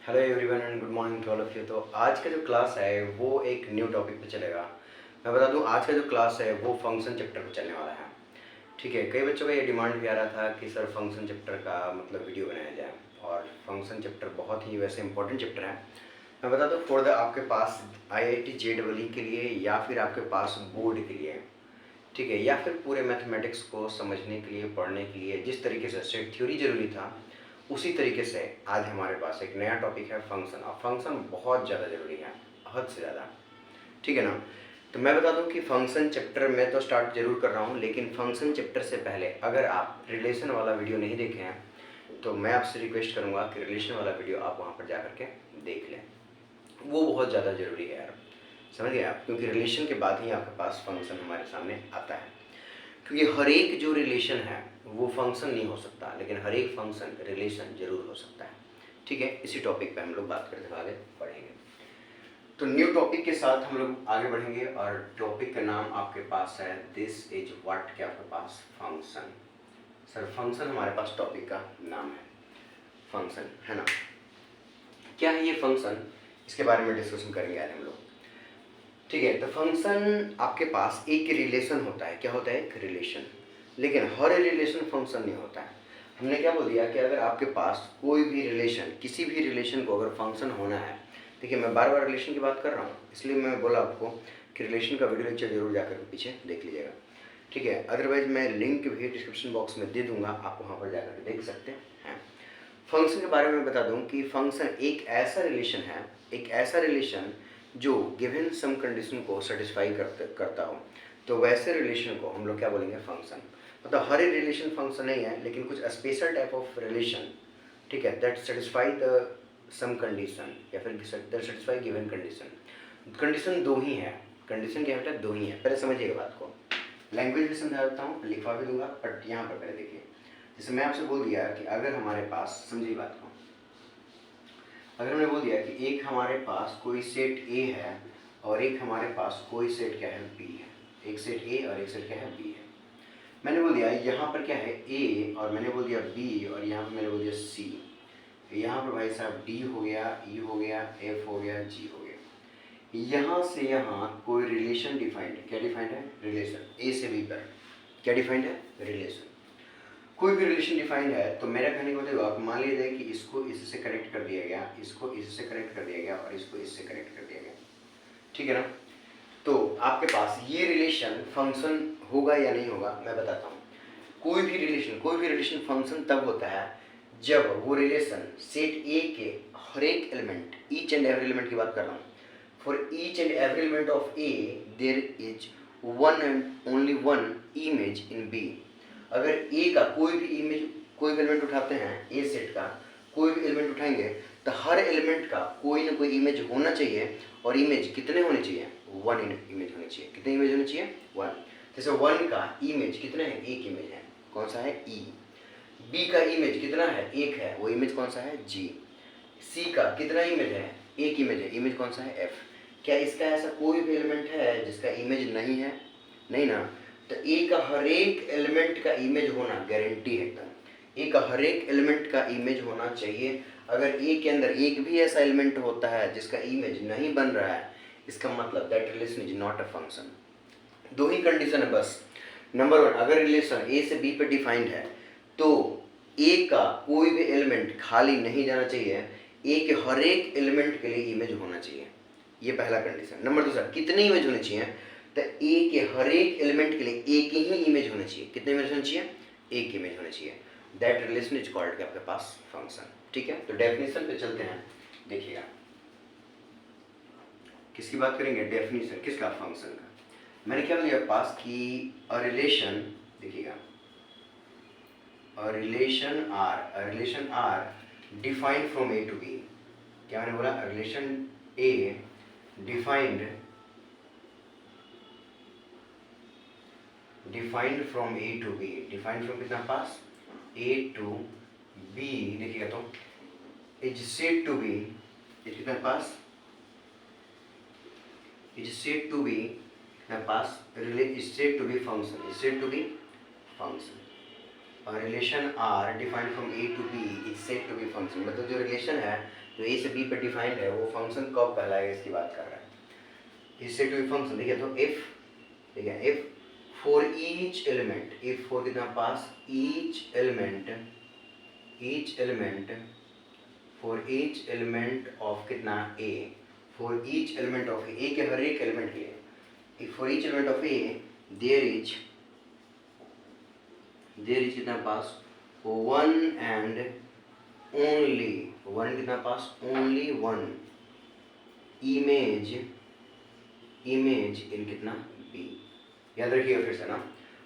Hello everyone and good morning to all of you. तो आज का जो क्लास है वो एक न्यू टॉपिक पे चलेगा। मैं बता दूं, आज का जो क्लास है वो फंक्शन चैप्टर पे चलने वाला है। ठीक है, कई बच्चों का ये डिमांड भी आ रहा था कि सर फंक्शन चैप्टर का मतलब वीडियो बनाया जाए, और फंक्शन चैप्टर बहुत ही वैसे इंपॉर्टेंट चैप्टर है। मैं बता दूँ फॉर द आपके पास IIT JEE के लिए या फिर आपके पास बोर्ड के लिए, ठीक है, या फिर पूरे मैथमेटिक्स को समझने के लिए, पढ़ने के लिए जिस तरीके से सेट थ्योरी जरूरी था, उसी तरीके से आज हमारे पास एक नया टॉपिक है फंक्शन। और फंक्शन बहुत ज़्यादा ज़रूरी है, हद से ज़्यादा। ठीक है ना। तो मैं बता दूं कि फंक्शन चैप्टर मैं तो स्टार्ट जरूर कर रहा हूं, लेकिन फंक्शन चैप्टर से पहले अगर आप रिलेशन वाला वीडियो नहीं देखे हैं तो मैं आपसे रिक्वेस्ट करूंगा कि रिलेशन वाला वीडियो आप वहां पर जा करके देख लें। वो बहुत ज़्यादा ज़रूरी है यार, समझ गए आप, क्योंकि रिलेशन के बाद ही आपके पास फंक्शन हमारे सामने आता है। क्योंकि हर एक जो रिलेशन है वो फंक्शन नहीं हो सकता, लेकिन हर एक फंक्शन रिलेशन जरूर हो सकता है। ठीक है, इसी टॉपिक पे हम लोग बात करते हुए आगे बढ़ेंगे। तो न्यू टॉपिक के साथ हम लोग आगे बढ़ेंगे, और टॉपिक का नाम आपके पास है दिस इज व्हाट, क्या आपके पास फंक्शन। सर फंक्शन हमारे पास टॉपिक का नाम है, फंक्शन है ना। क्या है ये फंक्शन, इसके बारे में डिस्कशन करेंगे आज हम लोग। ठीक है, तो फंक्शन आपके पास एक रिलेशन होता है। क्या होता है? एक रिलेशन। लेकिन हर रिलेशन फंक्शन नहीं होता है। हमने क्या बोल दिया कि अगर आपके पास कोई भी रिलेशन, किसी भी रिलेशन को अगर फंक्शन होना है, देखिए मैं बार बार रिलेशन की बात कर रहा हूँ, इसलिए मैं बोला आपको कि रिलेशन का वीडियो लेक्चर जरूर जाकर पीछे देख लीजिएगा। ठीक है, अदरवाइज मैं लिंक भी डिस्क्रिप्शन बॉक्स में दे दूंगा, आप वहाँ पर जाकर देख सकते हैं। फंक्शन के बारे में बता दूं कि फंक्शन एक ऐसा रिलेशन है, एक ऐसा रिलेशन जो गिवन सम कंडीशन को सेटिस्फाई करता हो, तो वैसे रिलेशन को हम लोग क्या बोलेंगे? फंक्शन। मतलब हर एक रिलेशन फंक्शन नहीं है, लेकिन कुछ स्पेशल टाइप ऑफ रिलेशन, ठीक है, that satisfy the some condition या फिर that satisfy given condition. Condition दो ही है। कंडीशन क्या होता है? दो ही है। पहले समझिएगा बात को, लैंग्वेज भी समझा देता हूँ, लिखवा भी दूंगा, बट यहाँ पर पहले देखिए। जैसे मैं आपसे बोल दिया कि अगर हमारे पास, समझिए बात को, अगर हमने बोल दिया कि एक हमारे पास कोई सेट ए है और एक हमारे पास कोई सेट क्या है? बी है। एक सेट ए और एक सेट क्या है? बी है। मैंने बोल दिया यहाँ पर क्या है? ए, और मैंने बोल दिया बी, और यहाँ पर मैंने बोल दिया सी। यहाँ पर भाई साहब डी हो गया, ई हो गया, एफ हो गया, जी हो गया। यहाँ से यहाँ कोई रिलेशन डिफाइंड है। क्या डिफाइंड है? रिलेशन। ए से बी पर क्या डिफाइंड है? रिलेशन। कोई भी रिलेशन डिफाइंड है तो मेरा कहने का मतलब, आप मान लीजिए कि इसको इससे कनेक्ट कर दिया गया, इसको इससे कनेक्ट कर दिया गया, और इसको इससे कनेक्ट कर दिया गया। ठीक है ना। तो आपके पास ये रिलेशन फंक्शन होगा या नहीं होगा, मैं बताता हूँ। कोई भी रिलेशन फंक्शन तब होता है जब वो रिलेशन सेट ए के हर एक element, each and every element की बात कर रहा हूँ, for each and every element of A there is one and only one image in B. अगर ए का कोई भी इमेज, कोई भी एलिमेंट उठाते हैं, ए सेट का कोई भी एलिमेंट उठाएंगे तो हर एलिमेंट का कोई ना कोई इमेज होना चाहिए। और इमेज कितने होने चाहिए? वन इमेज होनी चाहिए। कितने इमेज होने चाहिए? वन। जैसे वन का इमेज कितने हैं? एक इमेज है। कौन सा है? ई। बी का इमेज कितना है? एक है। वो इमेज कौन सा है? जी। सी का कितना इमेज है? एक इमेज है। इमेज कौन सा है? एफ। क्या इसका ऐसा कोई भी एलिमेंट है जिसका इमेज नहीं है? नहीं ना। तो ए का हर एक एलिमेंट का इमेज होना गारंटी है एकदम। ए का हर एक एलिमेंट का इमेज होना चाहिए। अगर ए के अंदर एक भी ऐसा एलिमेंट होता है जिसका इमेज नहीं बन रहा है, इसका मतलब that relation is not a function. दो ही कंडीशन है बस। नंबर वन, अगर रिलेशन ए से बी पे डिफाइंड है तो ए का कोई भी एलिमेंट खाली नहीं जाना चाहिए, ए के हर एक एलिमेंट के लिए इमेज होना चाहिए। ये पहला कंडीशन। नंबर दूसरा, कितने इमेज होने चाहिए? तो ए के हर एक एलिमेंट के लिए एक ही इमेज होना चाहिए। कितने इमेज होने चाहिए? एक इमेज होना चाहिए। दैट रिलेशन इज कॉल्ड के आपके पास फंक्शन। ठीक है, तो डेफिनेशन पे चलते हैं। देखिएगा किसकी बात करेंगे? डेफिनेशन किसका? फंक्शन का। मैंने क्या लिया पास कि अ रिलेशन, देखिएगा, a relation are defined from A to B. क्या मैंने बोला? Relation a defined from A to B. Defined from कितना पास? A to B. देखिएगा तो is said to B, is कितना पास? इज सेड टू बी कितना पास? Is said to be function, is said to be function. Relation are defined from A to B is said to be function, मतलब जो relation है जो ए से B पर डिफाइंड है वो फंक्शन कब कहलाएगा इसकी बात कर रहा है। Is said to be function. देखिए तो इफ, देखिए if for each element, if for कितना पास each element for each element of कितना A, for each element of A के हर एक एलिमेंट के लिए, if for each element of A there is कितना पास वन एंड ओनली वन, कितना पास ओनली वन इमेज इन कितना बी। याद रखिएगा फिर से ना,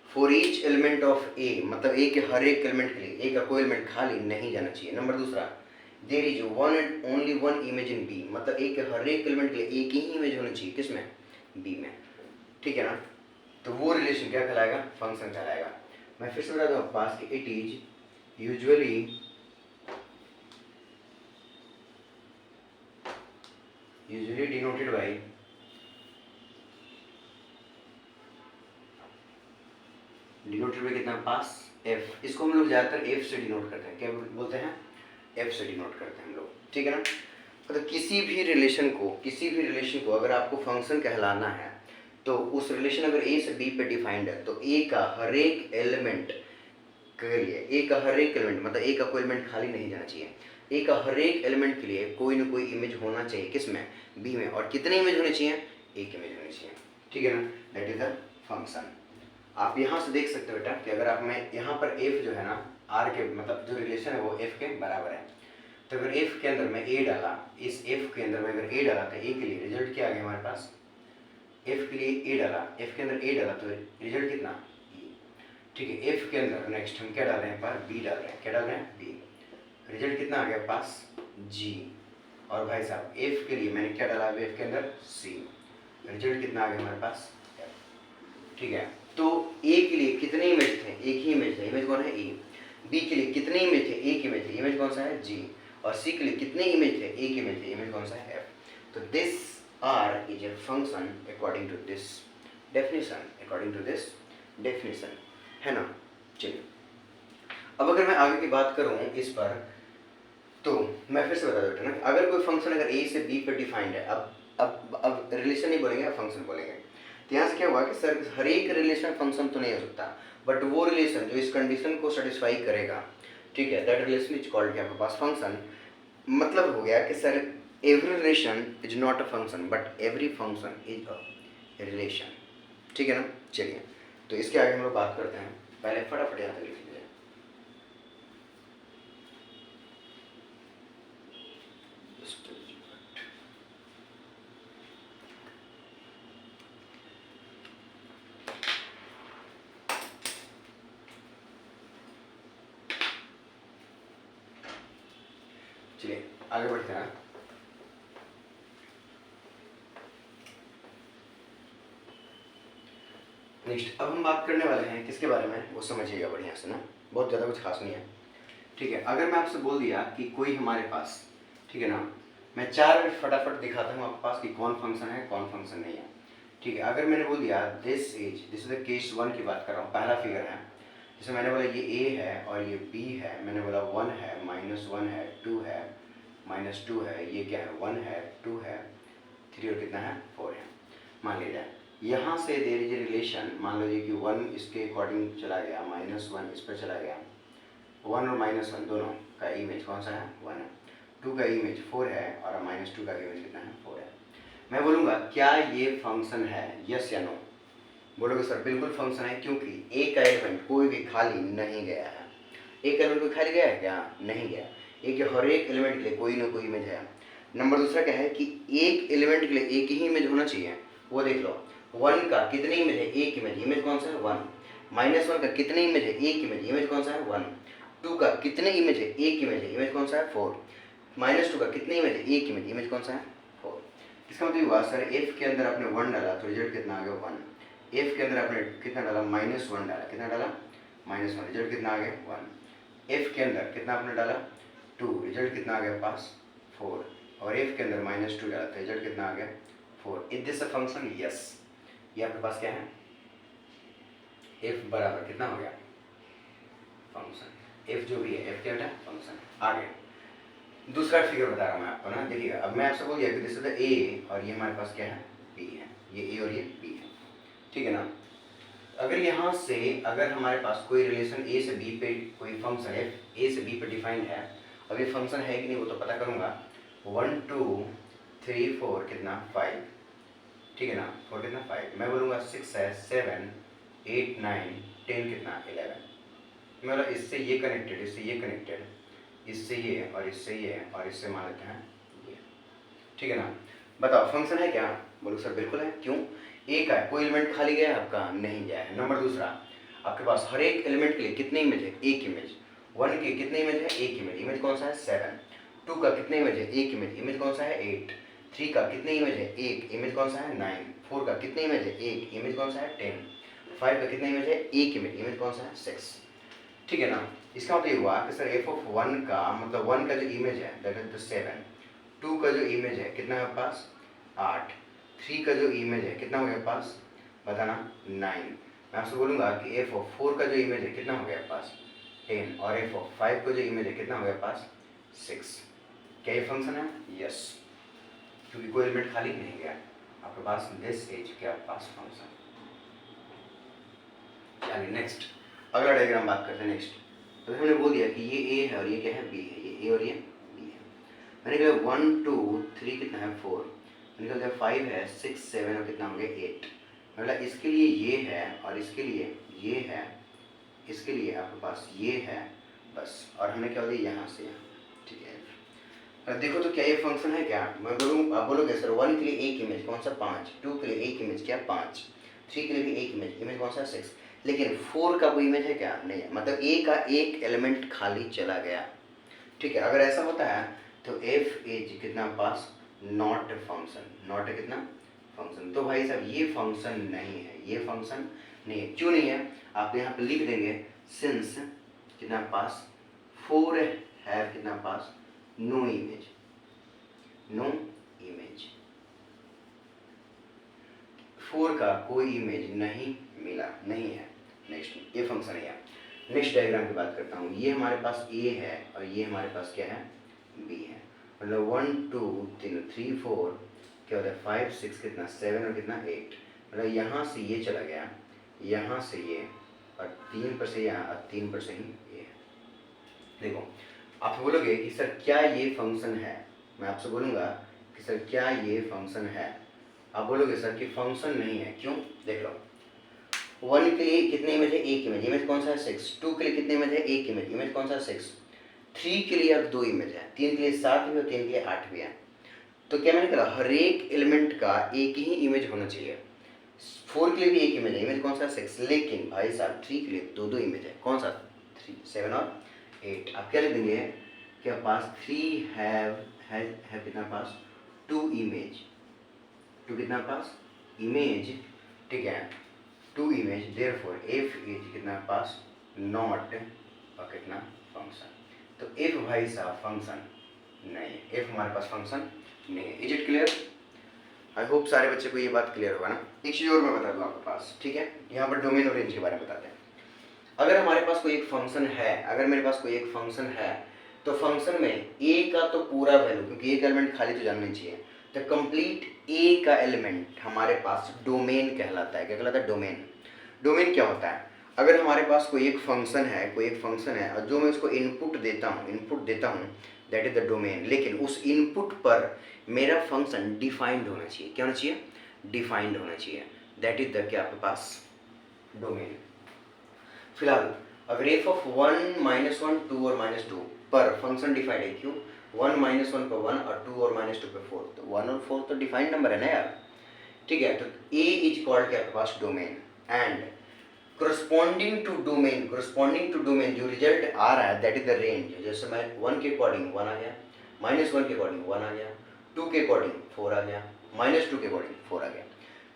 फॉर ईच एलिमेंट ऑफ ए मतलब ए के हर एक एलिमेंट के लिए ए का कोई एलिमेंट खाली नहीं जाना चाहिए। नंबर दूसरा, there is one and only one image in B, मतलब ए के हर एक एलिमेंट के लिए एक ही इमेज होनी चाहिए, किसमें, बी में। ठीक है ना, तो वो रिलेशन क्या कहलाएगा, फंक्शन कहलाएगा। मैं फिर से बता दूं आपके पास कि it is usually denoted by कितना पास एफ। इसको हम लोग ज़्यादातर एफ से डिनोट करते हैं, क्या बोलते हैं, एफ से डिनोट करते हैं हम लोग। ठीक है ना, तो किसी भी रिलेशन को अगर आपको फंक्शन कहलाना है तो उस रिलेशन अगर ए से बी पे डिफाइंड है तो ए का हर एक एलिमेंट के लिए, ए का हर एक एलिमेंट मतलब ए का कोई एलिमेंट खाली नहीं जाना चाहिए, ए का हर एक एलिमेंट के लिए कोई ना कोई इमेज होना चाहिए, किसमें, बी में। और कितने इमेज होने चाहिए, एक इमेज होनी चाहिए। ठीक है ना, दैट इज द फंक्शन। आप यहाँ से देख सकते हो बेटा कि अगर आप, मैं यहाँ पर एफ जो है ना आर के मतलब जो रिलेशन है वो एफ के बराबर है, तो अगर एफ के अंदर मैं ए डाला, इस एफ के अंदर मैं अगर ए डाला तो ए के लिए रिजल्ट क्या आ गया हमारे पास, एफ के लिए ए डाला, एफ के अंदर ए डाला तो रिजल्ट कितना, ई। ठीक है, एफ के अंदर नेक्स्ट हम क्या डाल रहे हैं, पर बी डाल रहे हैं, क्या डाल रहे हैं, बी। रिजल्ट कितना आ गया पास, जी। और भाई साहब एफ के लिए मैंने क्या डाला एफ के अंदर, सी। रिजल्ट कितना आ गया हमारे पास, एफ। ठीक है, तो ए के लिए कितने इमेज थे, एक ही इमेज है, इमेज कौन है, ए। बी के लिए कितने इमेज थे, एक इमेज है, इमेज कौन सा है, जी। और सी के लिए कितने इमेज थे, एक इमेज है, इमेज कौन सा है, एफ। तो this are is a function according to this definition, है ना। चलिए, अब अगर मैं आगे की बात करूं इस पर, तो मैं फिर से बता देता हूँ ना, अगर कोई फंक्शन अगर ए से बी पर डिफाइंड है, अब रिलेशन नहीं बोलेंगे, अब फंक्शन बोलेंगे। तो यहाँ से क्या हुआ कि सर हर एक रिलेशन फंक्शन तो नहीं हो सकता, बट वो रिलेशन जो इस कंडीशन को सेटिस्फाई करेगा, ठीक है, दैट रिलेशन इज कॉल्ड आपके पास फंक्शन। मतलब हो गया कि sir every relation is not a function but every function is a relation. ठीक है ना, चलिए तो इसके आगे हम लोग बात करते हैं। पहले फटाफट यहाँ तक लिख लीजिए। चलिए आगे बढ़ते हैं। नेक्स्ट अब हम बात करने वाले हैं किसके बारे में, वो समझिएगा बढ़िया से ना, बहुत ज़्यादा कुछ खास नहीं है। ठीक है, अगर मैं आपसे बोल दिया कि कोई हमारे पास, ठीक है ना, मैं 4 मिनट फटाफट दिखाता हूँ आपके पास कि कौन फंक्शन है कौन फंक्शन नहीं है। ठीक है, अगर मैंने बोल दिया दिस इज द केस 1 की बात कर रहा हूँ, पहला फिगर है, जैसे मैंने बोला ये ए है और ये बी है, मैंने बोला 1 है, -1 है, 2 है, -2 है, ये क्या है, 1 है, 2 है, 3 और कितना है, 4 है। मान लीजिए यहाँ से देयर इज ए रिलेशन, मान लीजिए कि 1 इसके अकॉर्डिंग चला गया, -1 इस पर चला गया, 1 और -1 दोनों का इमेज कौन सा है, 1 है, 2 का इमेज 4 है और -2 का इमेज कितना है, 4 है। मैं बोलूँगा क्या ये फंक्शन है, यस या नो। बोलोगे सर बिल्कुल फंक्शन है, क्योंकि एक एलिमेंट कोई भी खाली नहीं गया है। एक एलिमेंट कोई खाली गया है क्या, नहीं गया। एक हर एक एलिमेंट के लिए कोई ना कोई इमेज है। नंबर दूसरा क्या है कि एक एलिमेंट के लिए एक ही इमेज होना चाहिए, वो देख लो। 1 का कितने इमेज है, एक इमेज, इमेज कौन सा है, 1। -1 का कितने इमेज है, एक इमेज, इमेज कौन सा है, 1। 2 का कितने इमेज है, एक इमेज है, इमेज कौन सा है, 4। -2 का कितने इमेज है, एक इमेज, इमेज कौन सा है, 4। इसका मतलब हुआ सर एफ के अंदर आपने 1 डाला तो रिजल्ट कितना आ गया, 1। एफ के अंदर आपने कितना डाला, -1 डाला, कितना डाला, -1, रिजल्ट कितना आ गया, 1। एफ के अंदर कितना आपने डाला, 2, रिजल्ट कितना आ गया पास, 4। और एफ के अंदर -2 डाला तो रिजल्ट कितना आ गया, 4। Is this a function, yes. ये आपके पास क्या है, एफ बराबर कितना हो गया, फंक्शन। एफ जो भी है, एफ क्या बेटा, फंक्शन। आगे दूसरा फिगर बता रहा हूँ मैं आपको ना, देखिएगा अब मैं आपसे बोल दिया कि दिस इज द ए और ये हमारे पास क्या है, बी है, ये ए और ये बी है, ठीक है ना। अगर यहाँ से अगर हमारे पास कोई रिलेशन ए से बी पे कोई फंक्शन है, ए से बी पे डिफाइंड है, अब ये फंक्शन है कि नहीं वो तो पता करूँगा। 1 2 3 4 कितना 5, ठीक है ना, 4 कितना 5, मैं बोलूँगा 6 है, 7 8 9 10 कितना 11, मतलब इससे ये कनेक्टेड, इससे ये कनेक्टेड, इससे ये और इससे ये और इससे मान लेते हैं ये, ठीक है ना। बताओ फंक्शन है क्या, बोलो सर बिल्कुल है। क्यों, एक है, कोई एलिमेंट खाली गया है आपका, नहीं गया है। नंबर दूसरा, आपके पास हर एक एलिमेंट के लिए कितने इमेज है, एक इमेज। 1 के कितने इमेज है, एक इमेज, इमेज कौन सा है 7। 2 का कितने इमेज है, एक इमेज, इमेज कौन सा है 8। 3 का कितने इमेज है, एक, इमेज कौन सा है 9। 4 का कितने इमेज है, एक, इमेज कौन सा है 10। 5 का कितने इमेज है, एक इमेज, इमेज कौन सा है 6, ठीक है ना। इसका मतलब ये हुआ कि सर एफ ऑफ 1 का मतलब 1 का जो इमेज है दैट इज द 7, 2 का जो इमेज है कितना है आपके पास 8, 3 का जो इमेज है कितना हो गया पास, बताना 9। मैं आपसे बोलूँगा कि एफ ऑफ 4 का जो इमेज है कितना हो गया पास 10, और एफ ऑफ 5 का जो इमेज है कितना हो गया पास 6। क्या ये फंक्शन है, यस, क्योंकि कोई एलिमेंट खाली नहीं गया आपके पास, दिस इज क्या पास फंक्शन। चलिए नेक्स्ट अगला डायग्राम बात करते हैं। नेक्स्ट तो हमने बोल दिया कि ये ए है और ये क्या है बी है, ये ए और ये बी है। मैंने कहा 1 2 3 कितना है 4, मैंने कहा 5 है 6 7 और कितना हो गया 8, मतलब इसके लिए ये है और इसके लिए ये है, इसके लिए आपके पास ये है बस, और हमने क्या दिया यहाँ से यहाँ, ठीक है। अब देखो तो क्या ये फंक्शन है क्या, मैं बोलूँ आप बोलोगे सर 1 के लिए एक इमेज कौन सा 5, 2 के लिए एक इमेज क्या 5, 3 के लिए भी एक इमेज, इमेज कौन सा 6, लेकिन 4 का कोई इमेज है क्या, नहीं है, मतलब ए का एक एलिमेंट खाली चला गया, ठीक है। अगर ऐसा होता है तो एफ इज कितना पास नॉट फंक्शन, नॉट है कितना फंक्शन। तो भाई साहब ये फंक्शन नहीं है, ये फंक्शन नहीं है। क्यों नहीं है, आप यहाँ पे लिख देंगे सिंस कितना पास 4 हैव कितना पास नो इमेज, नो इमेज, 4 का कोई इमेज नहीं मिला, नहीं है। नेक्स्ट ये फंक्शन है। नेक्स्ट डायग्राम की बात करता हूँ, ये हमारे पास ए है और ये हमारे पास क्या है बी है, मतलब 1 2 3 4 क्या होता है 5 6 कितना 7 और कितना 8, मतलब यहाँ से ये चला गया, यहाँ से ये, और 3 पर से यहाँ और 3 पर से ही ये। देखो आप बोलोगे कि सर क्या ये फंक्शन है, मैं आपसे बोलूँगा कि सर क्या ये फंक्शन है, आप बोलोगे सर कि फंक्शन नहीं है। क्यों, देख लो 1 के लिए कितने इमेज है, एक इमेज, इमेज कौन सा है 6। 2 के लिए कितने इमेज है, एक इमेज, इमेज कौन सा है 6। 3 के लिए अब 2 इमेज है, 3 के लिए 7 भी और 3 के लिए 8 भी है। तो क्या मैंने कहा हर एक एलिमेंट का एक ही इमेज होना चाहिए। 4 के लिए भी एक इमेज है, इमेज कौन सा 6, लेकिन भाई साहब 3 के लिए 2 इमेज है, कौन सा 3 7 और 8। आप क्या लिख देंगे क्या पास 3 हैव कितना पास 2 इमेज, 2 कितना पास इमेज, ठीक है 2 इमेज, देयरफॉर एफ इज कितना पास नॉट और कितना फंक्शन। तो एफ भाई साहब फंक्शन नहीं है, एफ हमारे पास फंक्शन नहीं है। Is it clear, I hope सारे बच्चे को ये बात क्लियर होगा ना। एक चीज़ और मैं बता दूँ आपके पास, ठीक है, यहाँ पर डोमेन और रेंज के बारे में बताते हैं। अगर हमारे पास कोई एक फंक्शन है, अगर मेरे पास कोई एक फंक्शन है तो फंक्शन में ए का तो पूरा वैल्यू, क्योंकि एक एलिमेंट खाली तो जानना चाहिए, तो कंप्लीट ए का एलिमेंट हमारे पास डोमेन कहलाता है। क्या कहलाता है, डोमेन। डोमेन क्या होता है, अगर हमारे पास कोई एक फंक्शन है, कोई एक फंक्शन है और जो मैं उसको इनपुट देता हूँ दैट इज द डोमेन, लेकिन उस इनपुट पर मेरा फंक्शन डिफाइंड होना चाहिए। क्या होना चाहिए, डिफाइंड होना चाहिए, दैट इज द क्या आपके पास डोमेन। फिलहाल अगर एफ ऑफ 1 -1 2 और -2 पर फंक्शन डिफाइंड है, क्यों 1 -1 पर 1 और 2 और -2 पर 4, तो 1 और 4 तो डिफाइंड नंबर है ना यार, ठीक है। तो ए इज कॉल्ड क्या आपके पास domain, and corresponding to domain जो रिजल्ट आ रहा है दैट इज द रेंज। जैसे मैं 1 के अकॉर्डिंग 1 आ गया, -1 के अकॉर्डिंग 1 आ गया, 2 के अकॉर्डिंग 4 आ गया, -2 के अकॉर्डिंग 4 आ गया,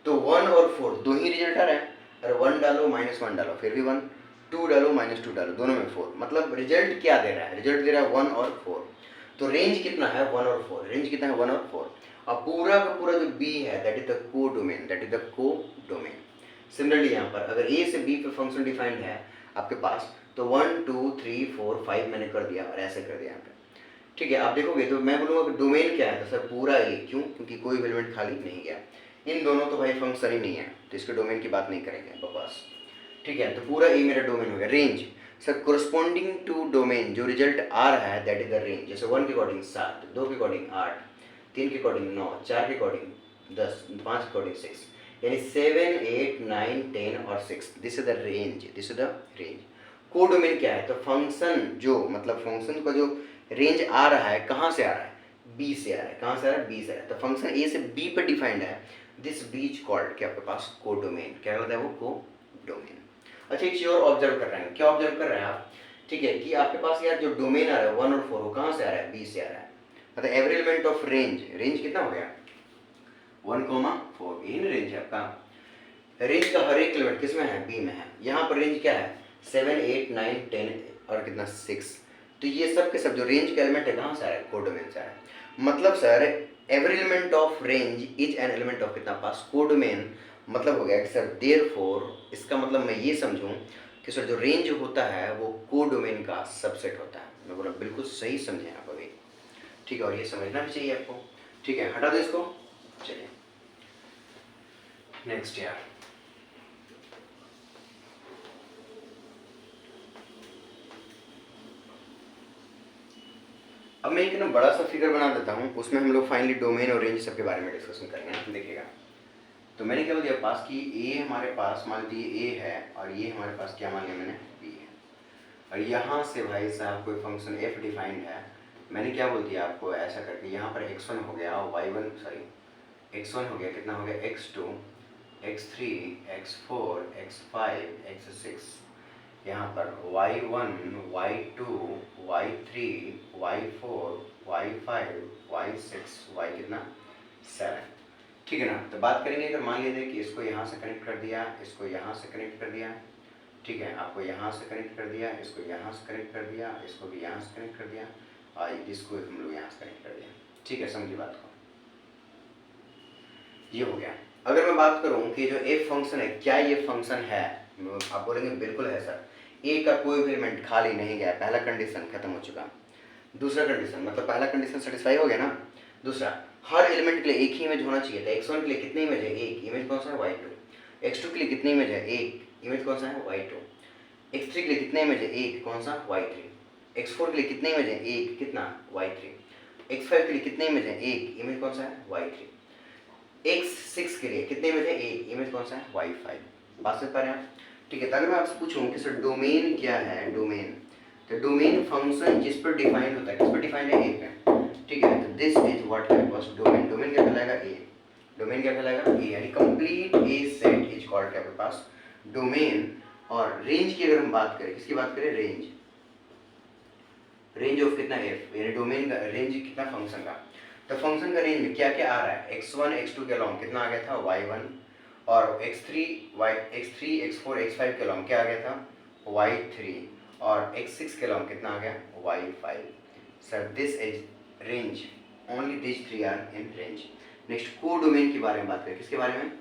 तो 1 और 4 दो ही रिजल्ट आ रहा है। अगर 1 डालो -1 डालो फिर भी 1, 2 डालो -2 डालो दोनों में 4, मतलब रिजल्ट क्या दे रहा है, रिजल्ट दे रहा है 1 और 4। तो रेंज कितना है 1 और 4, रेंज कितना है 1 और 4। अब पूरा का पूरा जो बी है दैट इज द को डोमेन, दैट इज द को डोमेन। सिमिलरली यहाँ पर अगर ए से बी पे फंक्शन डिफाइंड है आपके पास, तो 1 2 3 4 5 मैंने कर दिया और ऐसे कर दिया यहाँ पे। ठीक है, आप देखोगे तो मैं बोलूँगा कि डोमेन क्या है, तो सर पूरा ए। क्यों? क्योंकि कोई भी एलिमेंट खाली नहीं गया। इन दोनों तो भाई फंक्शन ही नहीं है, तो इसके डोमेन की बात नहीं करेंगे बकवास। ठीक है, तो पूरा ए मेरा डोमेन हो गया। Range sir corresponding to domain जो रिजल्ट आ रहा है दैट इज द रेंज। जैसे 1 के अकॉर्डिंग 7, 2 के अकॉर्डिंग 8, 3 के अकॉर्डिंग 9, 4 के अकॉर्डिंग 10, 5 के अकॉर्डिंग 6, यानी 7 8 9 10 और 6। This is the range, this is the range. Codomain क्या है? तो फंक्शन जो मतलब फंक्शन का जो रेंज आ रहा है कहाँ से आ रहा है? बी से आ रहा है। कहाँ से आ रहा है? बी से आ रहा है। तो फंक्शन ए से बी पर डिफाइंड है। दिस बी इज कॉल्ड क्या आपके पास? कोडोमेन। क्या कहता है वो? कोडोमेन। अच्छा एक चीज और ऑब्जर्व कर रहे हैं। क्या ऑब्जर्व कर रहे हैं आप? ठीक है, कि आपके पास यार जो डोमेन आ रहा है 1 और 4 वो कहाँ से आ रहा है? बी से आ रहा है। मतलब every element of range, range कितना हो गया? 1 4। इन रेंज है आपका। रेंज का हर एक एलिमेंट किसमें है? बी में है। यहाँ पर रेंज क्या है? 7 8 9 10 और कितना? 6। तो ये सब के सब जो रेंज के एलिमेंट है कहाँ से आ रहा है? कोडोमेन से आ रहा है। मतलब sir every element of range is an element of कितना पास? कोडोमेन। मतलब हो गया कि सर देयरफॉर इसका मतलब मैं ये समझूं कि सर जो रेंज होता है वो कोडोमेन का सबसेट होता है। मैं बोला बिल्कुल सही समझे आप अभी। ठीक है, और ये समझना भी चाहिए आपको। ठीक है, हटा दो इसको। चलिए नेक्स्ट यार, अब मैं एक ना बड़ा सा फिगर बना देता हूँ, उसमें हम लोग फाइनली डोमेन और रेंज सबके बारे में डिस्कशन करेंगे। देखिएगा, तो मैंने क्या बोल दिया पास कि ए हमारे पास मान लीजिए ए है और ये हमारे पास क्या मान लिया मैंने? बी है। और यहाँ से भाई साहब कोई फंक्शन एफ डिफाइंड है। मैंने क्या बोल दिया आपको ऐसा करके, यहाँ पर x1 हो गया, y1 सॉरी x1 हो गया, कितना हो गया? x2 x3 x4 x5 x6, यहाँ पर y1 y2 y3 y4 y5 y6 y कितना? 7। ठीक है ना। तो बात करेंगे अगर मान लीजिए कि इसको यहाँ से कनेक्ट कर दिया, इसको यहाँ से कनेक्ट कर दिया, ठीक है, आपको यहाँ से कनेक्ट कर दिया, इसको यहाँ से कनेक्ट कर दिया, इसको भी यहाँ से कनेक्ट कर दिया और इसको हम लोग यहाँ से कनेक्ट कर दिया। ठीक है, समझिए बात को। ये हो गया। अगर मैं बात करूँ कि जो एफ फंक्शन है, क्या ये फंक्शन है? आप बोलेंगे बिल्कुल है सर। ए का कोई भी एलिमेंट खाली नहीं गया, पहला कंडीशन खत्म हो चुका। दूसरा कंडीशन मतलब पहला कंडीशन सेटिस्फाई हो गया ना। दूसरा, हर एलिमेंट के लिए एक ही इमेज होना चाहिए था। x1 के लिए कितनी इमेज है? एक। इमेज कौन सा है? y2। x2 के लिए कितनी इमेज है? एक। इमेज कौन सा है? y2। x3 के लिए कितने इमेज है? एक। कौन सा? y3। x4 के लिए कितने इमेज है? एक। कितना? y3। x5 के लिए कितने इमेज है? एक। इमेज कौन सा है? y3। x6 के लिए कितने इमेज है? एक। इमेज कौन सा है? y5। बात समझ पा रहे हैं आप? ठीक है, तो अगर मैं आपसे पूछूं कि सर डोमेन क्या है? डोमेन, तो डोमेन फंक्शन जिस पर डिफाइन होता है, किस पर डिफाइन है? ए पे। ठीक है, तो दिस इज व्हाट है वाज डोमेन। डोमेन क्या कहलाएगा? ए। डोमेन क्या कहलाएगा? ए, यानी complete A set is called क्या आपके पास? डोमेन। और रेंज की अगर हम बात करें, किसकी बात करें? रेंज। रेंज ऑफ कितना? एफ, यानी डोमेन का रेंज कितना फंक्शन का? तो फंक्शन का रेंज में क्या क्या आ रहा है? x1 x2 के अलावा कितना आ गया था? y1। और x3 x4 x5 के अलावा क्या आ गया था? y3। और x6 के अलावा कितना आ गया? y5। Sir this is range, only this three are in range. Next codomain के बारे में बात करें। किसके बारे में?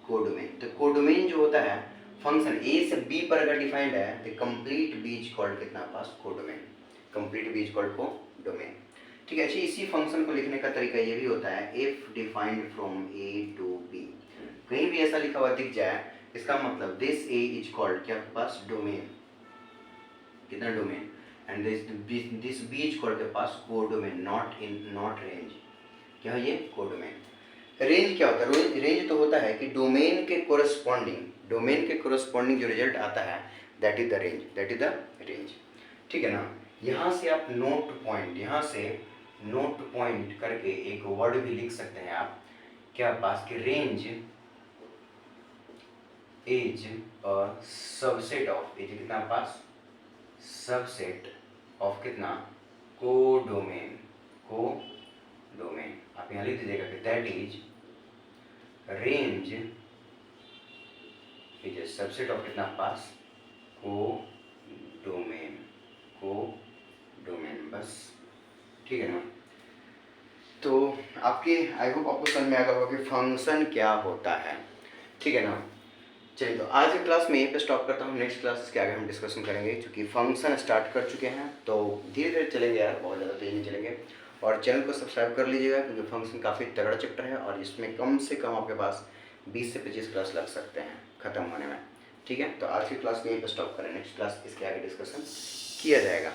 कोडोमेन। तो कोडोमेन जो होता है फंक्शन ए से बी पर अगर डिफाइंड है तो कंप्लीट बी इज कॉल्ड कितना पास? Codomain. Complete B is called codomain. ठीक है, अच्छा इसी फंक्शन को लिखने का तरीका ये भी होता है if defined from A to B. कहीं भी ऐसा लिखा हुआ दिख जाए इसका मतलब दिस ए इज कॉल्ड क्या आपके पास? डोमेन। कितना? Domain. And this B is called के पास कोडोमेन, नॉट रेंज। क्या है ये? कोडोमेन। रेंज क्या होता है? रेंज तो होता है कि डोमेन के कोरस्पॉन्डिंग जो रिजल्ट आता है that is the range, that is the range. ठीक है ना। यहाँ से आप नोट पॉइंट, यहाँ से नोट पॉइंट करके एक वर्ड भी लिख सकते हैं आप क्या पास कि range is a subset of, is कितना पास? सबसेट ऑफ कितना? कोडोमेन। कोडोमेन आप यहाँ लिख दीजिएगा कि that is range is a subset of कितना पास? कोडोमेन। कोडोमेन, बस। ठीक है ना। तो आपके आई होप आपको समझ में आ गया होगा कि फंक्शन क्या होता है। ठीक है ना। चलिए, तो आज की क्लास में यहीं पे स्टॉप करता हूँ। नेक्स्ट क्लास के आगे हम डिस्कशन करेंगे, क्योंकि फंक्शन स्टार्ट कर चुके हैं तो धीरे धीरे चलेंगे यार, बहुत ज़्यादा तेज नहीं चलेंगे। और चैनल को सब्सक्राइब कर लीजिएगा, क्योंकि फंक्शन काफ़ी तगड़ा चैप्टर है और इसमें कम से कम आपके पास 20 से 25 क्लास लग सकते हैं ख़त्म होने में। ठीक है, तो आज की क्लास में यहीं पे स्टॉप करें, नेक्स्ट क्लास इसके आगे डिस्कशन किया जाएगा।